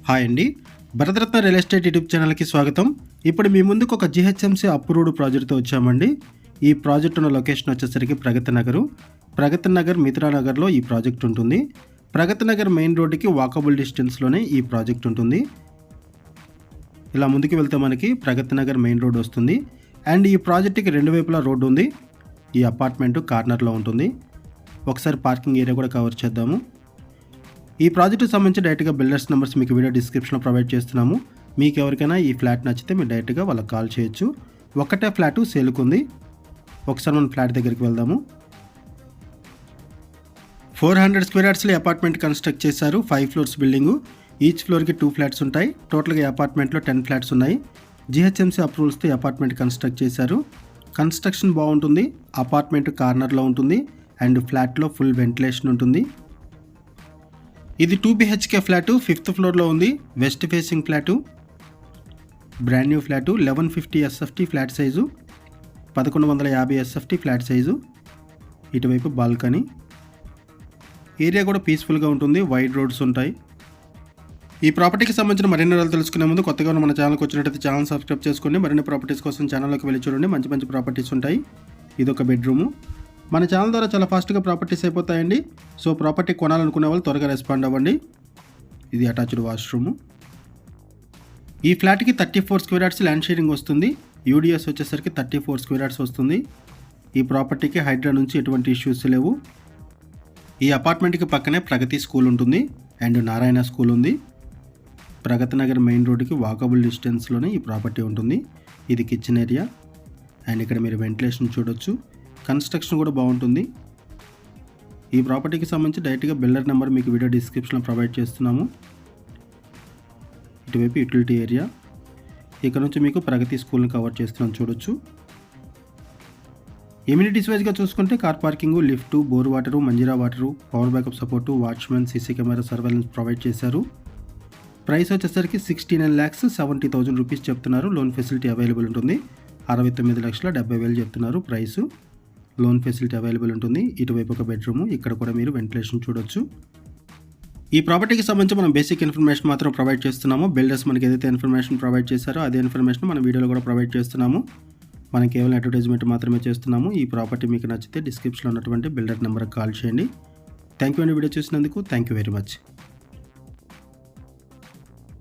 Hi అండి, Bharat Ratna real estate YouTube ఛానల్కి స్వాగతం. ఇప్పుడు మీ ముందుకు ఒక జిహెచ్ఎంసీ అప్రూవ్డ్ ప్రాజెక్ట్తో వచ్చామండి. ఈ ప్రాజెక్ట్ ఉన్న లొకేషన్ వచ్చేసరికి ప్రగతి నగర్ మిత్రా నగర్లో ఈ ప్రాజెక్ట్ ఉంటుంది. ప్రగతి నగర్ మెయిన్ రోడ్డుకి వాకబుల్ డిస్టెన్స్లోనే ఈ ప్రాజెక్ట్ ఉంటుంది. ఇలా ముందుకు వెళ్తే మనకి ప్రగతి నగర్ మెయిన్ రోడ్ వస్తుంది. అండ్ ఈ ప్రాజెక్ట్కి రెండు వైపులా రోడ్డు ఉంది. ఈ అపార్ట్మెంట్ కార్నర్లో ఉంటుంది. ఒకసారి పార్కింగ్ ఏరియా కూడా కవర్ చేద్దాము. ఈ ప్రాజెక్టుకి సంబంధించి డైరెక్ట్గా బిల్డర్స్ నెంబర్స్ మీకు వీడియో డిస్క్రిప్షన్లో ప్రొవైడ్ చేస్తున్నాము. మీకు ఎవరికైనా ఈ ఫ్లాట్ నచ్చితే మీరు డైరెక్ట్గా వాళ్ళకి కాల్ చేయొచ్చు. ఒకటే ఫ్లాటు సేల్కుంది. ఒకసారి మనం ఫ్లాట్ దగ్గరికి వెళ్దాము. 400 స్క్వేర్ యార్డ్స్లో అపార్ట్మెంట్ కన్స్ట్రక్ట్ చేశారు. 5 ఫ్లోర్స్ బిల్డింగు. ఈచ్ ఫ్లోర్కి 2 ఫ్లాట్స్ ఉంటాయి. టోటల్గా ఈ అపార్ట్మెంట్లో 10 ఫ్లాట్స్ ఉన్నాయి. జిహెచ్ఎంసీ అప్రూవల్స్తో అపార్ట్మెంట్ కన్స్ట్రక్ట్ చేశారు. కన్స్ట్రక్షన్ బాగుంటుంది. అపార్ట్మెంట్ కార్నర్లో ఉంటుంది. అండ్ ఫ్లాట్లో ఫుల్ వెంటిలేషన్ ఉంటుంది. ఇది 2 BHK ఫ్లాటు, 5th ఫ్లోర్లో ఉంది. West facing flat, brand new flat. 1150 SFT flat size, 1150 SFT flat size. ఇటువైపు బాల్కనీ. ఏరియా కూడా పీస్ఫుల్గా ఉంటుంది. వైడ్ రోడ్స్ ఉంటాయి. ఈ ప్రాపర్టీకి సంబంధించిన మరిన్ని వివరాలు తెలుసుకునే ముందు కొత్తగా మన ఛానల్కి వచ్చినట్టయితే ఛానల్ సబ్స్క్రైబ్ చేసుకోండి. మరిన్ని ప్రాపర్టీస్ కోసం ఛానల్లోకి వెళ్ళి చూడండి. మంచి మంచి ప్రాపర్టీస్ ఉంటాయి. ఇదొక బెడ్రూము. మన ఛానల్ ద్వారా చాలా ఫాస్ట్గా ప్రాపర్టీస్ అయిపోతాయండి. సో ప్రాపర్టీ కొనాలనుకునే వాళ్ళు త్వరగా రెస్పాండ్ అవ్వండి. ఇది అటాచ్డ్ వాష్రూము. ఈ ఫ్లాట్కి 34 స్క్వేర్ యార్డ్స్ ల్యాండ్ షేరింగ్ వస్తుంది. యూడిఎస్ వచ్చేసరికి 34 స్క్వేర్ యార్డ్స్ వస్తుంది. ఈ ప్రాపర్టీకి హైడ్రా నుంచి ఎటువంటి ఇష్యూస్ లేవు. ఈ అపార్ట్మెంట్కి పక్కనే ప్రగతి స్కూల్ ఉంటుంది. అండ్ నారాయణ స్కూల్ ఉంది. ప్రగతి నగర్ మెయిన్ రోడ్డుకి వాకబుల్ డిస్టెన్స్లోనే ఈ ప్రాపర్టీ ఉంటుంది. ఇది కిచెన్ ఏరియా. అండ్ ఇక్కడ మీరు వెంటిలేషన్ చూడొచ్చు. కన్స్ట్రక్షన్ కూడా బాగుంటుంది. ఈ ప్రాపర్టీకి సంబంధించి డైరెక్ట్గా బిల్డర్ నెంబర్ మీకు వీడియో డిస్క్రిప్షన్లో ప్రొవైడ్ చేస్తున్నాము. ఇటువైపు యూటిలిటీ ఏరియా. ఇక్కడ నుంచి మీకు ప్రగతి స్కూల్ని కవర్ చేస్తున్నాం చూడొచ్చు. ఎమ్యూనిటీస్ వైజ్గా చూసుకుంటే car parking, lift, bore water, Manjeera water, power backup support, watchman, CC camera surveillance provide చేశారు. ప్రైస్ వచ్చేసరికి 69,70,000 రూపీస్ చెప్తున్నారు. లోన్ ఫెసిలిటీ అవైలబుల్ ఉంటుంది. 69,70,000 చెప్తున్నారు ప్రైసు. లోన్ ఫెసిలిటీ అవైలబుల్ ఉంటుంది. ఇటువైపు ఒక బెడ్రూము. ఇక్కడ కూడా మీరు వెంటిలేషన్ చూడొచ్చు. ఈ ప్రాపర్టీకి సంబంధించి మనం బేసిక్ ఇన్ఫర్మేషన్ మాత్రం ప్రొవైడ్ చేస్తున్నాము. బిల్డర్స్ మనకి ఏదైతే ఇన్ఫర్మేషన్ ప్రొవైడ్ చేశారో అదే ఇన్ఫర్మేషన్ మన వీడియోలో కూడా ప్రొవైడ్ చేస్తున్నాము. మనం కేవలం అడ్వర్టైజ్మెంట్ మాత్రమే చేస్తున్నాము. ఈ ప్రాపర్టీ మీకు నచ్చితే డిస్క్రిప్షన్లో ఉన్నటువంటి బిల్డర్ నెంబర్కి కాల్ చేయండి. థ్యాంక్ యూ అండి వీడియో చూసినందుకు. Thank you very much.